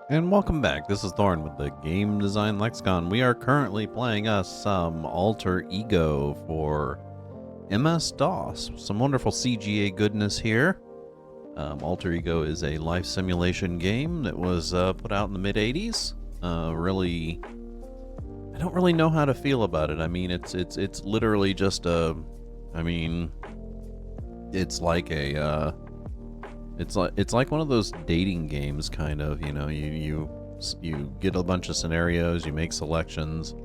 And welcome back. This is Thorn with the Game Design Lexicon. We are currently playing us some Alter Ego for MS-DOS. Some wonderful CGA goodness here. Alter Ego is a life simulation game that was put out in the mid-'80s. Really, I don't really know how to feel about it. I mean, it's literally just a, it's like a, it's like one of those dating games, kind of. You know, you get a bunch of scenarios, you make selections.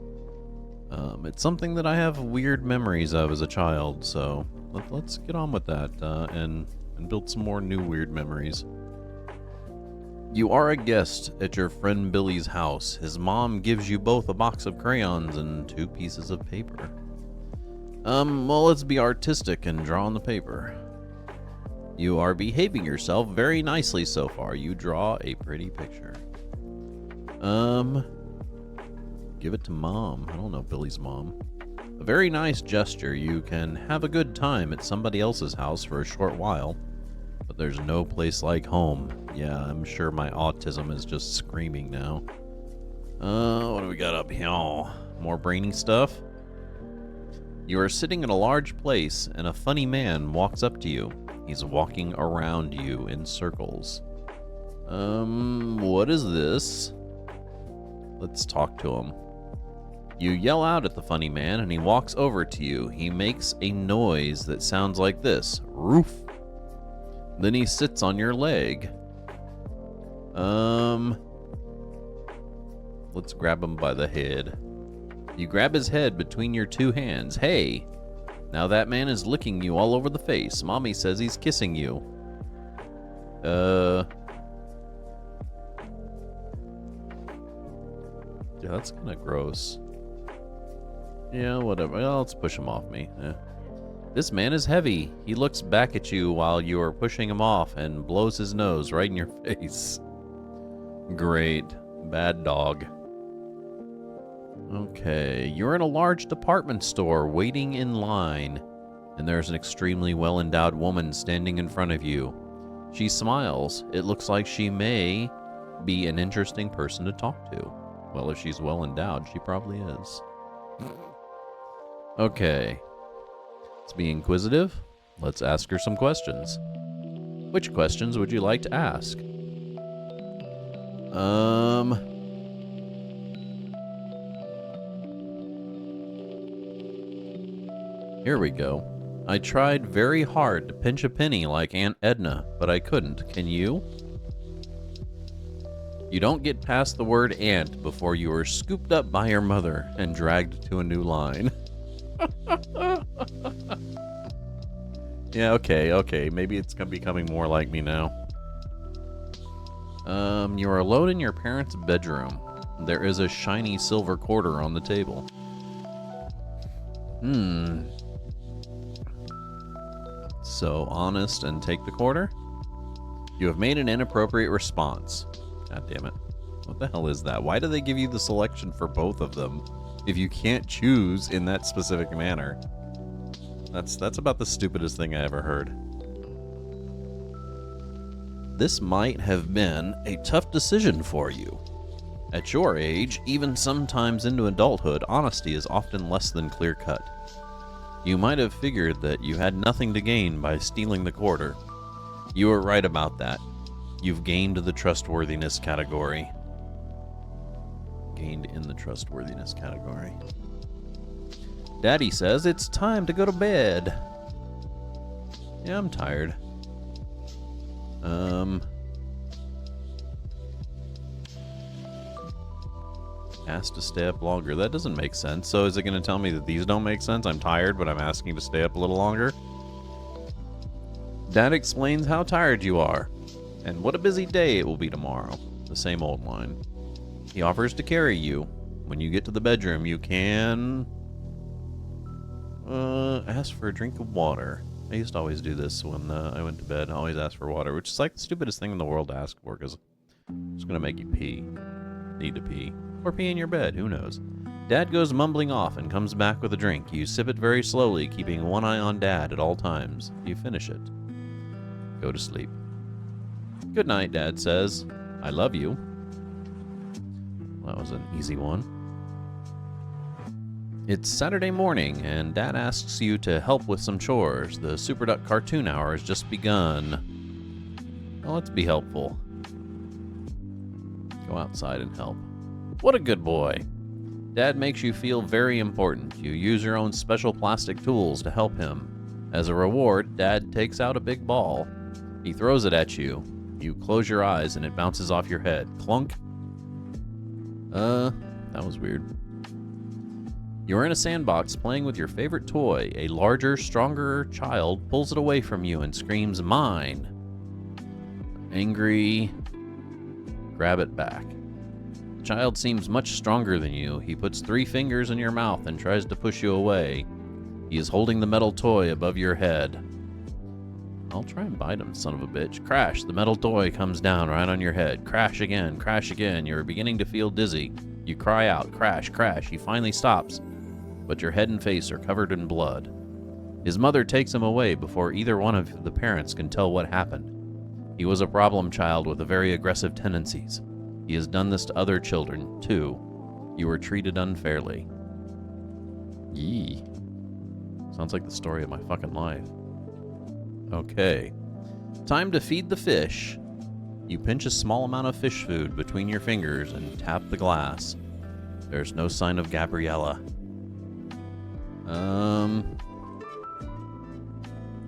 It's something that I have weird memories of as a child, so let's get on with that and build some more new weird memories. You are a guest at your friend Billy's house. His mom gives you both a box of crayons and 2 pieces of paper. Well, let's be artistic and draw on the paper. You are behaving yourself very nicely so far. You draw a pretty picture. Give it to Mom. I don't know Billy's mom. A very nice gesture. You can have a good time at somebody else's house for a short while, but there's no place like home. Yeah, I'm sure my autism is just screaming now. What do we got up here? More brainy stuff. You are sitting in a large place, and a funny man walks up to you. He's walking around you in circles. What is this? Let's talk to him. You yell out at the funny man, and he walks over to you. He makes a noise that sounds like this. Roof. Then he sits on your leg. Let's grab him by the head. You grab his head between your 2 hands. Hey! Now that man is licking you all over the face. Mommy says he's kissing you. Yeah, that's kind of gross. Yeah, whatever. Well, let's push him off me. This man is heavy. He looks back at you while you are pushing him off and blows his nose right in your face. Great. Bad dog. Okay, you're in a large department store waiting in line, and there's an extremely well-endowed woman standing in front of you. She smiles. It looks like she may be an interesting person to talk to. Well, if she's well-endowed, she probably is. Okay. Let's be inquisitive. Let's ask her some questions. Which questions would you like to ask? Here we go. I tried very hard to pinch a penny like Aunt Edna, but I couldn't. Can you? You don't get past the word aunt before you are scooped up by your mother and dragged to a new line. Yeah, okay. Maybe it's becoming more like me now. You are alone in your parents' bedroom. There is a shiny silver quarter on the table. So honest and take the quarter? You have made an inappropriate response. God damn it. What the hell is that? Why do they give you the selection for both of them if you can't choose in that specific manner? That's about the stupidest thing I ever heard. This might have been a tough decision for you. At your age, even sometimes into adulthood, honesty is often less than clear-cut. You might have figured that you had nothing to gain by stealing the quarter. You were right about that. You've gained the trustworthiness category. Gained in the trustworthiness category. Daddy says it's time to go to bed. Yeah, I'm tired. Asked to stay up longer. That doesn't make sense. So is it going to tell me that these don't make sense? I'm tired, but I'm asking to stay up a little longer. Dad explains how tired you are, and what a busy day it will be tomorrow. The same old line. He offers to carry you. When you get to the bedroom, you can ask for a drink of water. I used to always do this when I went to bed. I always ask for water, which is like the stupidest thing in the world to ask for, because it's going to make you pee. Need to pee. Or pee in your bed, who knows. Dad goes mumbling off and comes back with a drink. You sip it very slowly, keeping one eye on Dad at all times. You finish it. Go to sleep. Good night, Dad says. I love you. That was an easy one. It's Saturday morning, and Dad asks you to help with some chores. The Super Duck cartoon hour has just begun. Well, let's be helpful. Go outside and help. What a good boy. Dad makes you feel very important. You use your own special plastic tools to help him. As a reward, Dad takes out a big ball. He throws it at you. You close your eyes and it bounces off your head. Clunk. That was weird. You're in a sandbox playing with your favorite toy. A larger, stronger child pulls it away from you and screams, "Mine!" Angry. Grab it back. The child seems much stronger than you. He puts 3 fingers in your mouth and tries to push you away. He is holding the metal toy above your head. I'll try and bite him, son of a bitch. Crash! The metal toy comes down right on your head. Crash again, crash again. You're beginning to feel dizzy. You cry out, crash, crash. He finally stops, but your head and face are covered in blood. His mother takes him away before either one of the parents can tell what happened. He was a problem child with very aggressive tendencies. He has done this to other children, too. You were treated unfairly. Yee. Sounds like the story of my fucking life. Okay. Time to feed the fish. You pinch a small amount of fish food between your fingers and tap the glass. There's no sign of Gabriella.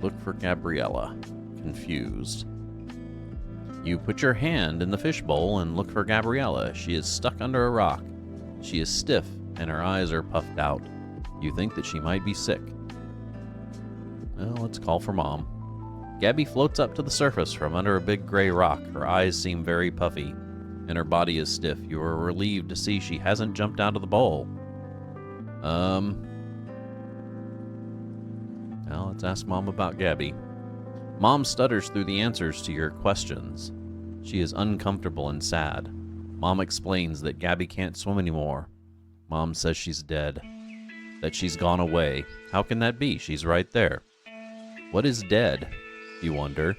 Look for Gabriella. Confused. You put your hand in the fishbowl and look for Gabriella. She is stuck under a rock. She is stiff and her eyes are puffed out. You think that she might be sick. Well, let's call for Mom. Gabby floats up to the surface from under a big gray rock. Her eyes seem very puffy, and her body is stiff. You are relieved to see she hasn't jumped out of the bowl. Well, let's ask Mom about Gabby. Mom stutters through the answers to your questions. She is uncomfortable and sad. Mom explains that Gabby can't swim anymore. Mom says she's dead. That she's gone away. How can that be? She's right there. What is dead? You wonder.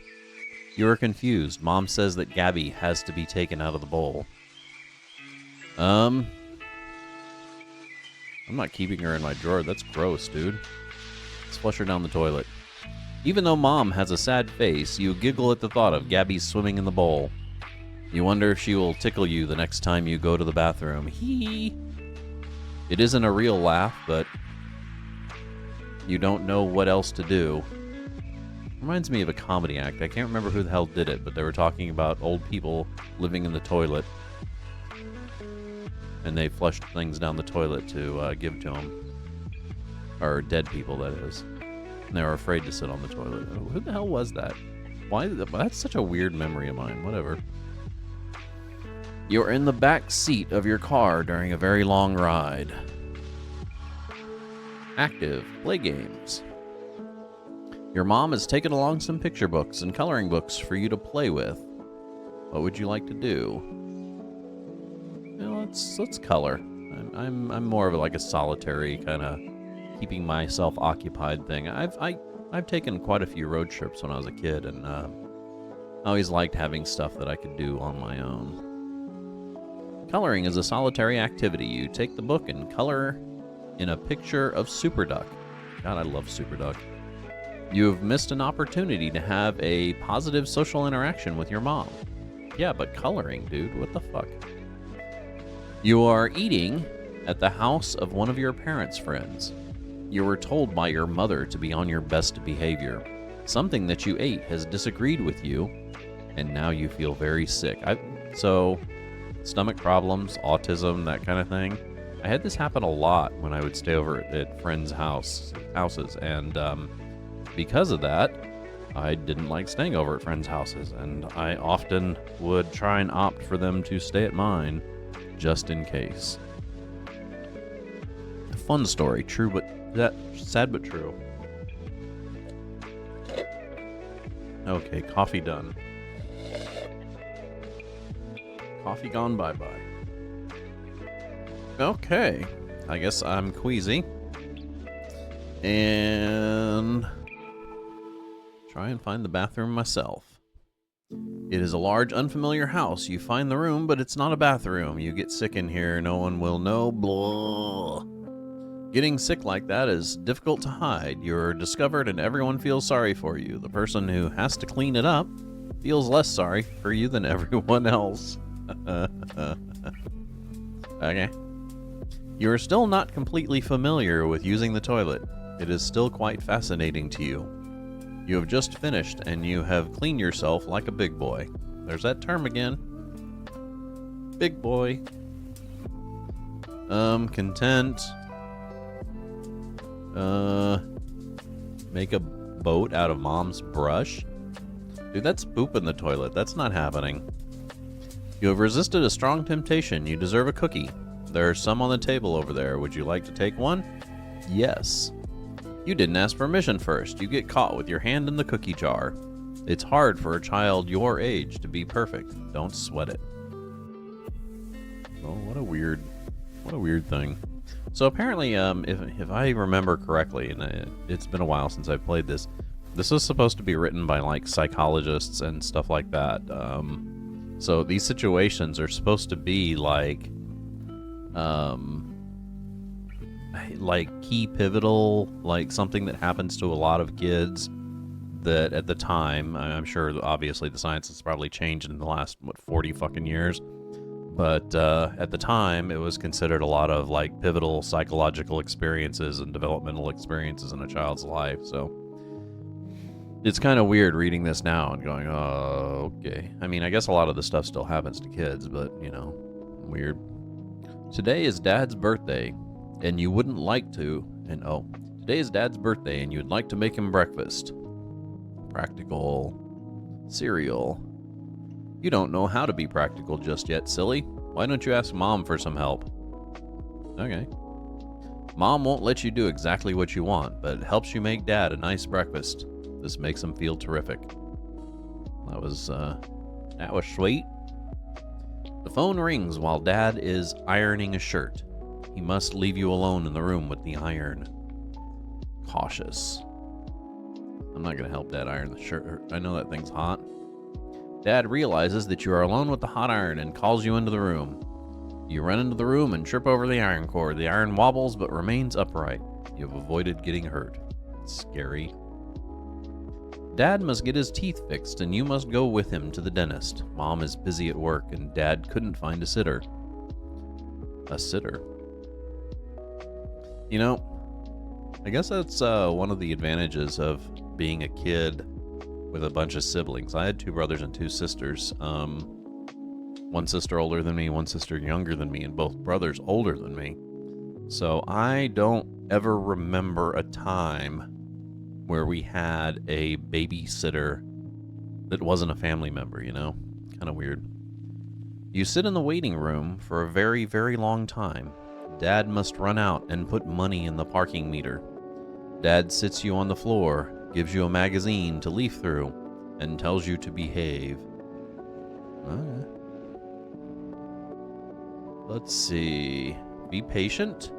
You are confused. Mom says that Gabby has to be taken out of the bowl. I'm not keeping her in my drawer. That's gross, dude. Let's flush her down the toilet. Even though Mom has a sad face, you giggle at the thought of Gabby swimming in the bowl. You wonder if she will tickle you the next time you go to the bathroom. Hee. It isn't a real laugh, but you don't know what else to do. Reminds me of a comedy act. I can't remember who the hell did it, but they were talking about old people living in the toilet. And they flushed things down the toilet to give to them. Or dead people, that is. And they were afraid to sit on the toilet. Oh, who the hell was that? Why? That's such a weird memory of mine. Whatever. You're in the back seat of your car during a very long ride. Active. Play games. Your mom has taken along some picture books and coloring books for you to play with. What would you like to do? Well, let's color. I'm more of like a solitary kind of keeping myself occupied thing. I've taken quite a few road trips when I was a kid, and I always liked having stuff that I could do on my own. Coloring is a solitary activity. You take the book and color in a picture of Super Duck. God, I love Super Duck. You have missed an opportunity to have a positive social interaction with your mom. Yeah, but coloring, dude, what the fuck? You are eating at the house of one of your parents' friends. You were told by your mother to be on your best behavior. Something that you ate has disagreed with you, and now you feel very sick. So, stomach problems, autism, that kind of thing. I had this happen a lot when I would stay over at friends' houses, and because of that, I didn't like staying over at friends' houses, and I often would try and opt for them to stay at mine, just in case. A fun story, true but sad but true. Okay, coffee done. Coffee gone bye-bye. Okay, I guess I'm queasy. And try and find the bathroom myself. It is a large, unfamiliar house. You find the room, but it's not a bathroom. You get sick in here. No one will know. Blah. Getting sick like that is difficult to hide. You're discovered and everyone feels sorry for you. The person who has to clean it up feels less sorry for you than everyone else. Okay. You are still not completely familiar with using the toilet. It is still quite fascinating to you. You have just finished and you have cleaned yourself like a big boy. There's that term again. Big boy. Content. Make a boat out of mom's brush. Dude, that's poop in the toilet. That's not happening. You have resisted a strong temptation. You deserve a cookie. There are some on the table over there. Would you like to take one? Yes. You didn't ask permission first. You get caught with your hand in the cookie jar. It's hard for a child your age to be perfect. Don't sweat it. Oh, what a weird thing. So apparently, if I remember correctly, and it's been a while since I've played this, this is supposed to be written by like psychologists and stuff like that. So these situations are supposed to be like key pivotal, like something that happens to a lot of kids that at the time, I'm sure obviously the science has probably changed in the last 40 fucking years, but at the time it was considered a lot of like pivotal psychological experiences and developmental experiences in a child's life. So it's kind of weird reading this now and going, oh, okay. I mean, I guess a lot of the stuff still happens to kids, but you know, weird. Today is Dad's birthday, and you wouldn't like to, today is Dad's birthday, and you'd like to make him breakfast. Practical cereal. You don't know how to be practical just yet, silly. Why don't you ask Mom for some help? Okay. Mom won't let you do exactly what you want, but it helps you make Dad a nice breakfast. This makes him feel terrific. That was sweet. The phone rings while Dad is ironing a shirt. He must leave you alone in the room with the iron. Cautious. I'm not going to help Dad iron the shirt. I know that thing's hot. Dad realizes that you are alone with the hot iron and calls you into the room. You run into the room and trip over the iron cord. The iron wobbles but remains upright. You have avoided getting hurt. It's scary. Dad must get his teeth fixed and you must go with him to the dentist. Mom is busy at work and Dad couldn't find a sitter. A sitter? You know, I guess that's one of the advantages of being a kid with a bunch of siblings. I had 2 brothers and 2 sisters. One sister older than me, one sister younger than me, and both brothers older than me. So I don't ever remember a time where we had a babysitter that wasn't a family member, you know? Kind of weird. You sit in the waiting room for a very, very long time. Dad must run out and put money in the parking meter. Dad sits you on the floor, gives you a magazine to leaf through, and tells you to behave. Okay. Let's see. Be patient?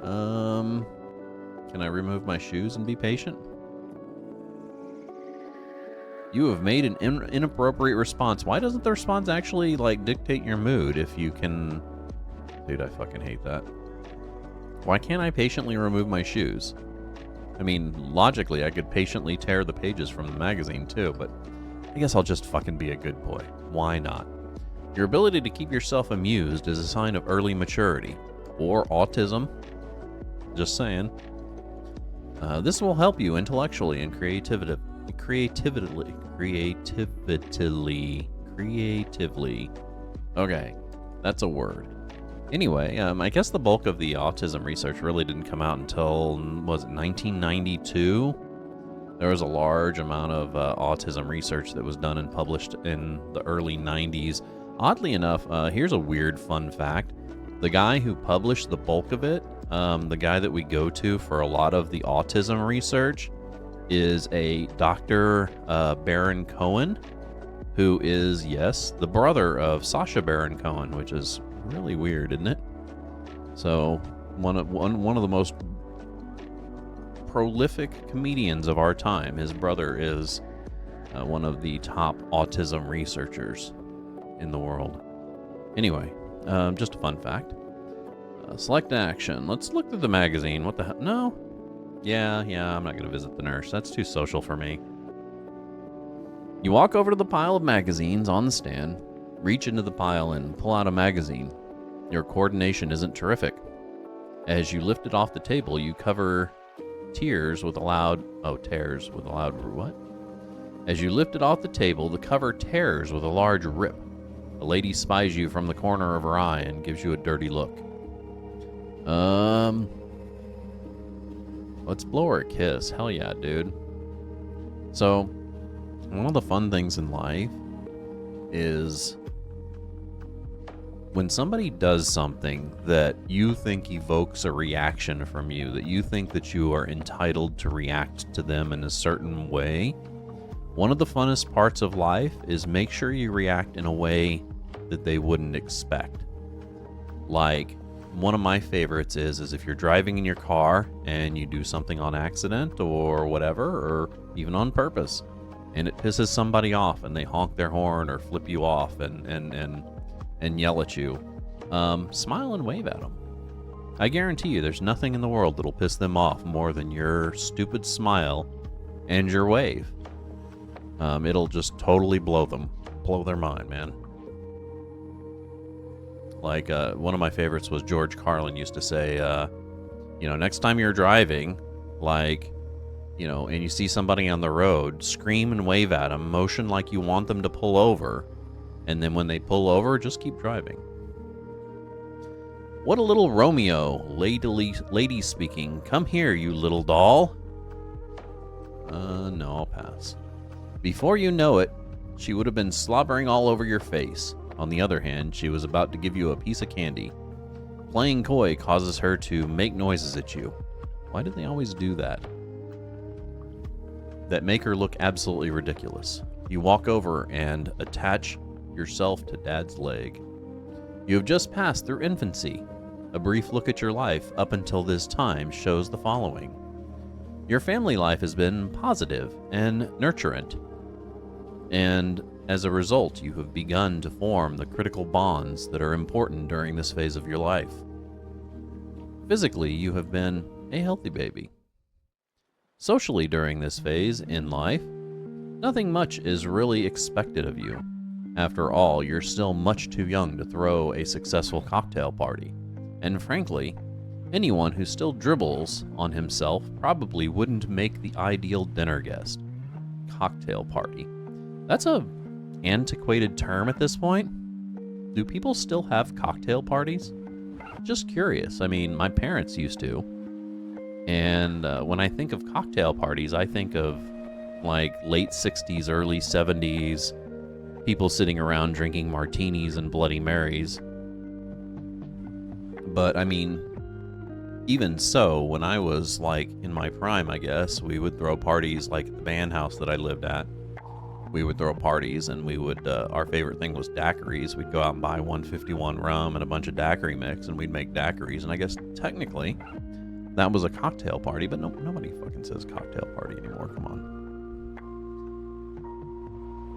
Can I remove my shoes and be patient? You have made an inappropriate response. Why doesn't the response actually, like, dictate your mood if you can... Dude, I fucking hate that. Why can't I patiently remove my shoes? I mean, logically, I could patiently tear the pages from the magazine, too, but I guess I'll just fucking be a good boy. Why not? Your ability to keep yourself amused is a sign of early maturity. Or autism. Just saying. This will help you intellectually and creatively. Okay, that's a word. Anyway, I guess the bulk of the autism research really didn't come out until, was it 1992? There was a large amount of autism research that was done and published in the early 90s. Oddly enough, here's a weird fun fact. The guy who published the bulk of it, the guy that we go to for a lot of the autism research, is a Dr. Baron Cohen, who is, yes, the brother of Sacha Baron Cohen, which is really weird, isn't it? So, one of the most prolific comedians of our time, his brother is one of the top autism researchers in the world. Anyway, just a fun fact. Select action. Let's look through the magazine. What the hell? No? Yeah, I'm not going to visit the nurse. That's too social for me. You walk over to the pile of magazines on the stand, reach into the pile and pull out a magazine. Your coordination isn't terrific. As you lift it off the table, you cover tears with a loud... Oh, tears with a loud... What? As you lift it off the table, the cover tears with a large rip. A lady spies you from the corner of her eye and gives you a dirty look. Let's blow her a kiss. Hell yeah, dude. So, one of the fun things in life is when somebody does something that you think evokes a reaction from you, that you think that you are entitled to react to them in a certain way, one of the funnest parts of life is make sure you react in a way that they wouldn't expect. Like, one of my favorites is if you're driving in your car and you do something on accident or whatever, or even on purpose, and it pisses somebody off and they honk their horn or flip you off and yell at you, smile and wave at them. I guarantee you there's nothing in the world that'll piss them off more than your stupid smile and your wave. It'll just totally blow their mind, man. Like, one of my favorites was George Carlin used to say, next time you're driving, like, and you see somebody on the road, scream and wave at them, motion like you want them to pull over, and then when they pull over, just keep driving. What a little Romeo, lady speaking. Come here, you little doll. No, I'll pass. Before you know it, she would have been slobbering all over your face. On the other hand, she was about to give you a piece of candy. Playing coy causes her to make noises at you. Why do they always do that? That make her look absolutely ridiculous. You walk over and attach yourself to Dad's leg. You have just passed through infancy. A brief look at your life up until this time shows the following. Your family life has been positive and nurturant, and as a result, you have begun to form the critical bonds that are important during this phase of your life. Physically, you have been a healthy baby. Socially, during this phase in life, nothing much is really expected of you. After all, you're still much too young to throw a successful cocktail party. And frankly, anyone who still dribbles on himself probably wouldn't make the ideal dinner guest. Cocktail party. That's a antiquated term at this point. Do people still have cocktail parties? Just curious. I mean, my parents used to. And when I think of cocktail parties, I think of like late 60s, early 70s, people sitting around drinking martinis and Bloody Marys. But I mean, even so, when I was like in my prime, I guess, we would throw parties like at the band house that I lived at. We would throw parties, and we would, our favorite thing was daiquiris. We'd go out and buy 151 rum and a bunch of daiquiri mix, and we'd make daiquiris. And I guess technically that was a cocktail party, but nobody fucking says cocktail party anymore. Come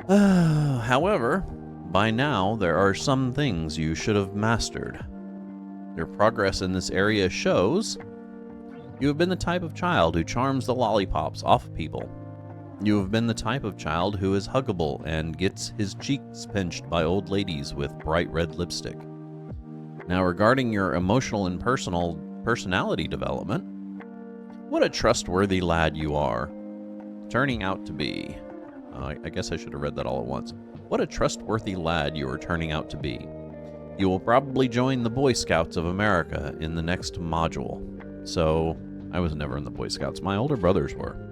on. However, by now there are some things you should have mastered. Your progress in this area shows you have been the type of child who charms the lollipops off of people. You have been the type of child who is huggable and gets his cheeks pinched by old ladies with bright red lipstick. Now, regarding your emotional and personality development, what a trustworthy lad you are. Turning out to be. I guess I should have read that all at once. What a trustworthy lad you are turning out to be. You will probably join the Boy Scouts of America in the next module. So, I was never in the Boy Scouts. My older brothers were.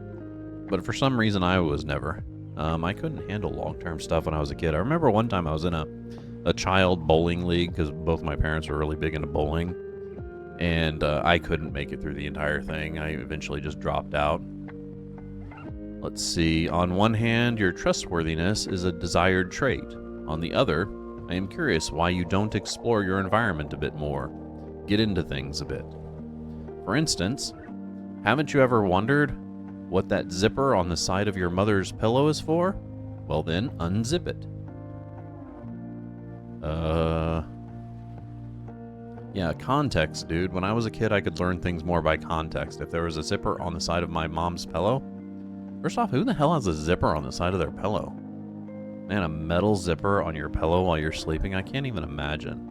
But for some reason, I was never. I couldn't handle long-term stuff when I was a kid. I remember one time I was in a child bowling league because both my parents were really big into bowling. And I couldn't make it through the entire thing. I eventually just dropped out. Let's see. On one hand, your trustworthiness is a desired trait. On the other, I am curious why you don't explore your environment a bit more. Get into things a bit. For instance, haven't you ever wondered what that zipper on the side of your mother's pillow is for? Well then, unzip it. Yeah, context, dude. When I was a kid, I could learn things more by context. If there was a zipper on the side of my mom's pillow... First off, who the hell has a zipper on the side of their pillow? Man, a metal zipper on your pillow while you're sleeping? I can't even imagine.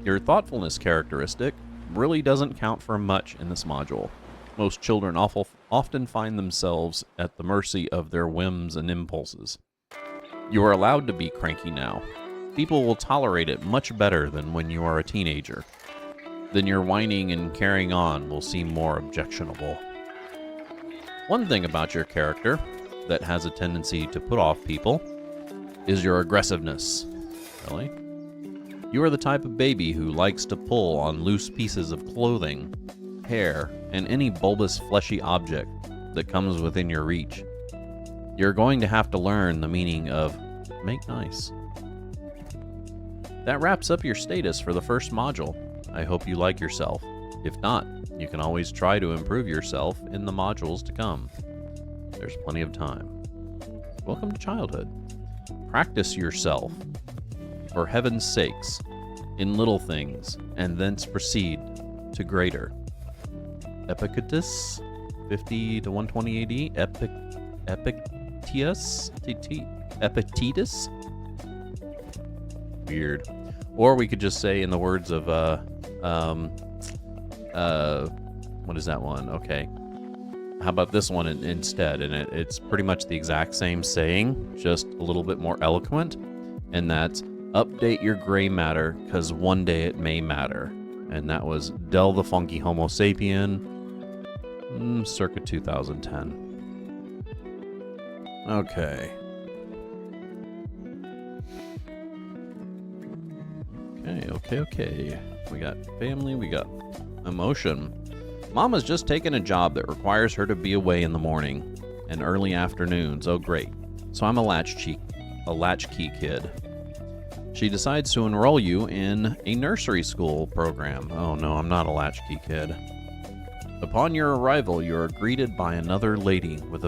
Your thoughtfulness characteristic really doesn't count for much in this module. Most children often find themselves at the mercy of their whims and impulses. You are allowed to be cranky now. People will tolerate it much better than when you are a teenager. Then your whining and carrying on will seem more objectionable. One thing about your character that has a tendency to put off people is your aggressiveness. Really? You are the type of baby who likes to pull on loose pieces of clothing, hair, and any bulbous fleshy object that comes within your reach. You're going to have to learn the meaning of make nice. That wraps up your status for the first module. I hope you like yourself. If not, you can always try to improve yourself in the modules to come. There's plenty of time. Welcome to childhood. Practice yourself, for heaven's sakes, in little things, and thence proceed to greater. Epictetus, 50 to 120 AD. Epictetus? Weird. Or we could just say, in the words of, what is that one? Okay. How about this one instead? And it's pretty much the exact same saying, just a little bit more eloquent. And that's, update your gray matter, because one day it may matter. And that was Del the Funky Homo Sapien, circa 2010. Okay. Okay. We got family, we got emotion. Mama's just taken a job that requires her to be away in the morning and early afternoons. Oh, great. So I'm a latchkey kid. She decides to enroll you in a nursery school program. Oh no, I'm not a latchkey kid. Upon your arrival, you are greeted by another lady with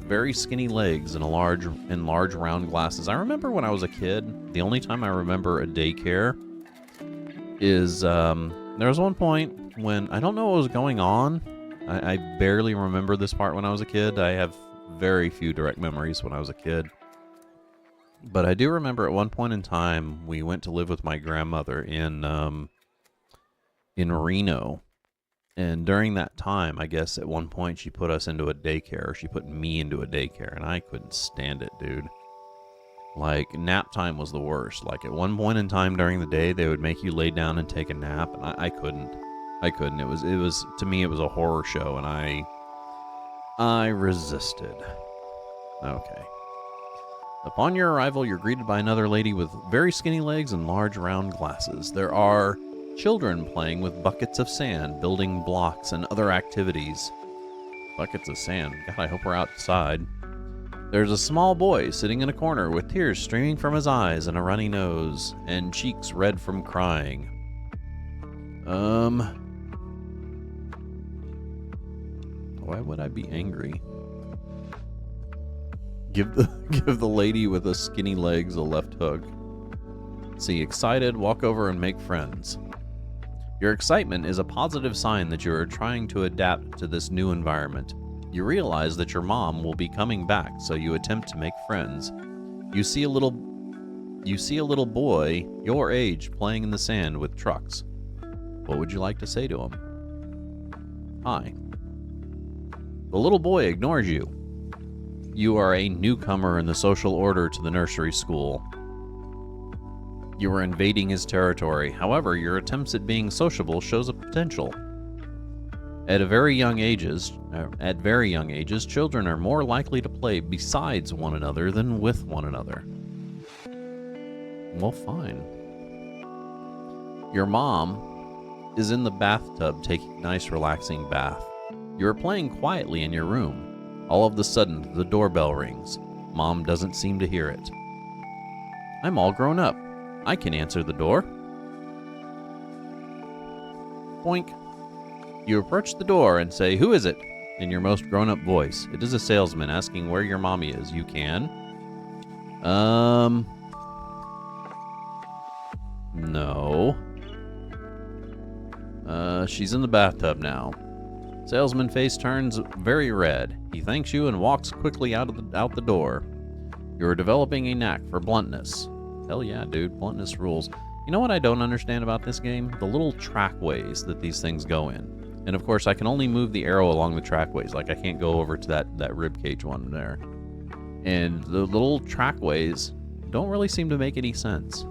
very skinny legs and large round glasses. I remember when I was a kid, the only time I remember a daycare is there was one point when I don't know what was going on. I barely remember this part when I was a kid. I have very few direct memories when I was a kid. But I do remember at one point in time we went to live with my grandmother in Reno. And during that time, I guess at one point she put us into a daycare. Or she put me into a daycare, and I couldn't stand it, dude. Like, nap time was the worst. Like, at one point in time during the day, they would make you lay down and take a nap, and I couldn't. It was to me, it was a horror show, and I resisted. Okay. Upon your arrival, you're greeted by another lady with very skinny legs and large round glasses. There are children playing with buckets of sand, building blocks, and other activities. Buckets of sand. God, I hope we're outside. There's a small boy sitting in a corner with tears streaming from his eyes and a runny nose, and cheeks red from crying. Why would I be angry? Give the lady with the skinny legs a left hook. See, excited, walk over and make friends. Your excitement is a positive sign that you are trying to adapt to this new environment. You realize that your mom will be coming back, so you attempt to make friends. You see a little boy your age playing in the sand with trucks. What would you like to say to him? Hi. The little boy ignores you. You are a newcomer in the social order to the nursery school. You are invading his territory. However, your attempts at being sociable shows a potential. At very young ages, children are more likely to play besides one another than with one another. Well, fine. Your mom is in the bathtub taking a nice relaxing bath. You are playing quietly in your room. All of a sudden, the doorbell rings. Mom doesn't seem to hear it. I'm all grown up. I can answer the door. Boink. You approach the door and say, "Who is it?" in your most grown-up voice. It is a salesman asking where your mommy is. You can. No. She's in the bathtub now. Salesman face turns very red. He thanks you and walks quickly out the door. You're developing a knack for bluntness. Hell yeah, dude. Bluntness rules. You know what I don't understand about this game? The little trackways that these things go in. And of course, I can only move the arrow along the trackways. Like, I can't go over to that ribcage one there. And the little trackways don't really seem to make any sense.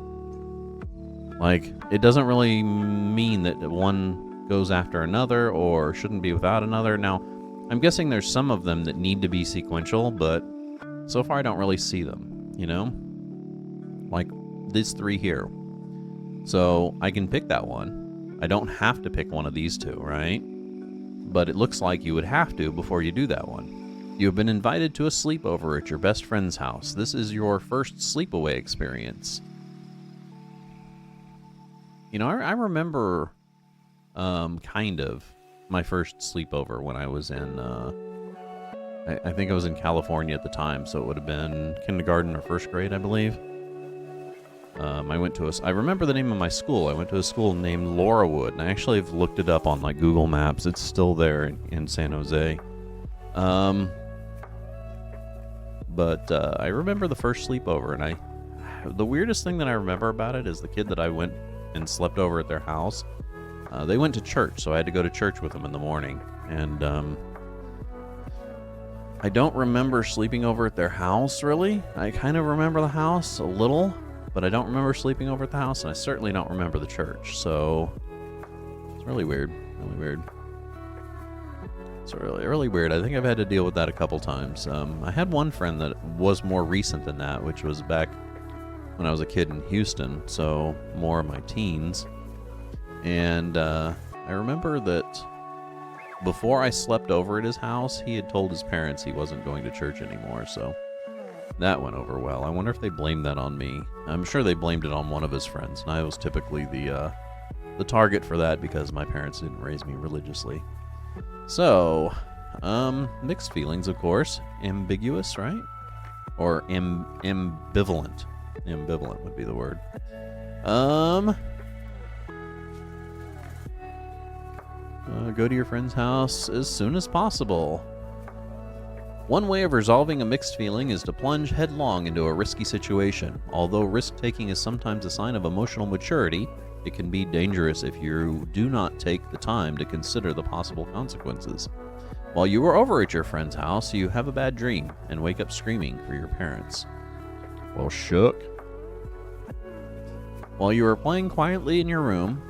Like, it doesn't really mean that one goes after another or shouldn't be without another. Now, I'm guessing there's some of them that need to be sequential, but so far I don't really see them, you know? Like, these three here. So, I can pick that one. I don't have to pick one of these two, right? But it looks like you would have to before you do that one. You have been invited to a sleepover at your best friend's house. This is your first sleepaway experience. You know, I remember kind of my first sleepover when I was in, I think I was in California at the time, so it would have been kindergarten or first grade, I believe. I remember the name of my school. I went to a school named Laurawood, and I actually have looked it up on like Google Maps. It's still there in San Jose. But I remember the first sleepover, and the weirdest thing that I remember about it is the kid that I went and slept over at their house. They went to church, so I had to go to church with them in the morning. And I don't remember sleeping over at their house, really. I kind of remember the house a little, but I don't remember sleeping over at the house, and I certainly don't remember the church. So it's really weird. Really weird. It's really weird. I think I've had to deal with that a couple times. I had one friend that was more recent than that, which was back when I was a kid in Houston, so more of my teens. And I remember that before I slept over at his house, he had told his parents he wasn't going to church anymore, so that went over well. I wonder if they blamed that on me. I'm sure they blamed it on one of his friends, and I was typically the target for that because my parents didn't raise me religiously. So, mixed feelings, of course. Ambiguous, right? Or ambivalent. Ambivalent would be the word. Go to your friend's house as soon as possible. One way of resolving a mixed feeling is to plunge headlong into a risky situation. Although risk-taking is sometimes a sign of emotional maturity, it can be dangerous if you do not take the time to consider the possible consequences. While you are over at your friend's house, you have a bad dream and wake up screaming for your parents. Well, shook. While you are playing quietly in your room,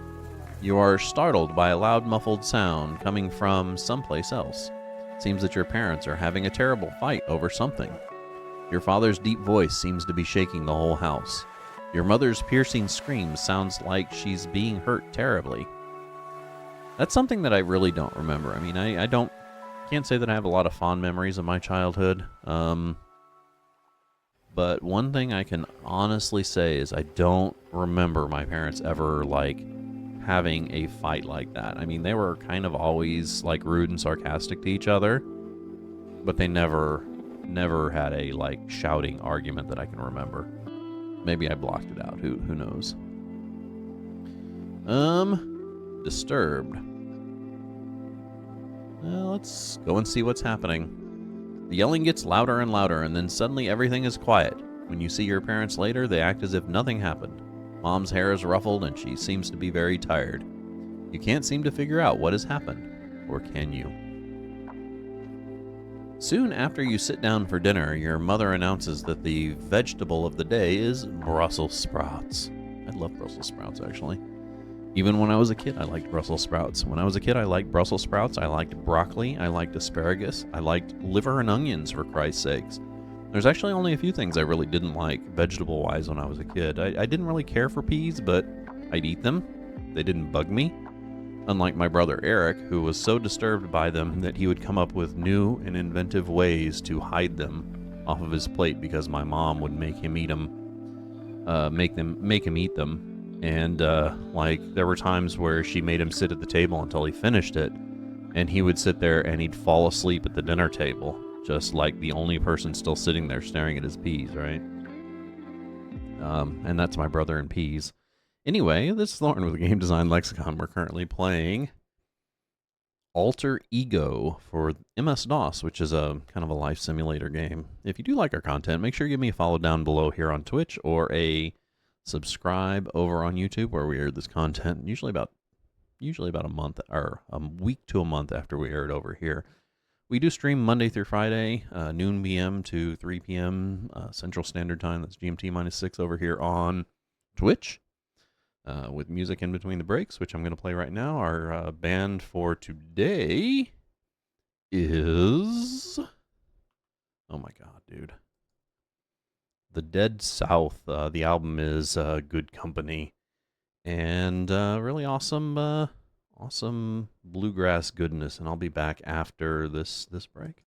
you are startled by a loud muffled sound coming from someplace else. It seems that your parents are having a terrible fight over something. Your father's deep voice seems to be shaking the whole house. Your mother's piercing scream sounds like she's being hurt terribly. That's something that I really don't remember. I mean, I can't say that I have a lot of fond memories of my childhood. But one thing I can honestly say is I don't remember my parents ever, like, having a fight like that. I mean, they were kind of always, like, rude and sarcastic to each other, but they never had a, like, shouting argument that I can remember. Maybe I blocked it out. Who knows? Disturbed. Let's go and see what's happening. The yelling gets louder and louder, and then suddenly everything is quiet. When you see your parents later, they act as if nothing happened. Mom's hair is ruffled, and she seems to be very tired. You can't seem to figure out what has happened. Or can you? Soon after you sit down for dinner, your mother announces that the vegetable of the day is Brussels sprouts. I love Brussels sprouts, actually. Even when I was a kid, I liked Brussels sprouts. When I was a kid, I liked Brussels sprouts. I liked broccoli. I liked asparagus. I liked liver and onions, for Christ's sakes. There's actually only a few things I really didn't like vegetable-wise when I was a kid. I didn't really care for peas, but I'd eat them. They didn't bug me. Unlike my brother Eric, who was so disturbed by them that he would come up with new and inventive ways to hide them off of his plate because my mom would make him eat them, make him eat them. And like there were times where she made him sit at the table until he finished it, and he would sit there and he'd fall asleep at the dinner table, just like the only person still sitting there staring at his peas, right? And that's my brother in peas. Anyway, this is Lauren with Game Design Lexicon. We're currently playing Alter Ego for MS-DOS, which is a kind of a life simulator game. If you do like our content, make sure you give me a follow down below here on Twitch, or a subscribe over on YouTube, where we air this content usually about a month, or a week to a month after we air it over here. We do stream Monday through Friday, noon p.m. to 3 p.m. Central Standard Time. That's GMT -6 over here on Twitch, with music in between the breaks, which I'm going to play right now. Our band for today is... oh my god, dude. The Dead South. The album is Good Company. And really awesome awesome bluegrass goodness. And I'll be back after this break.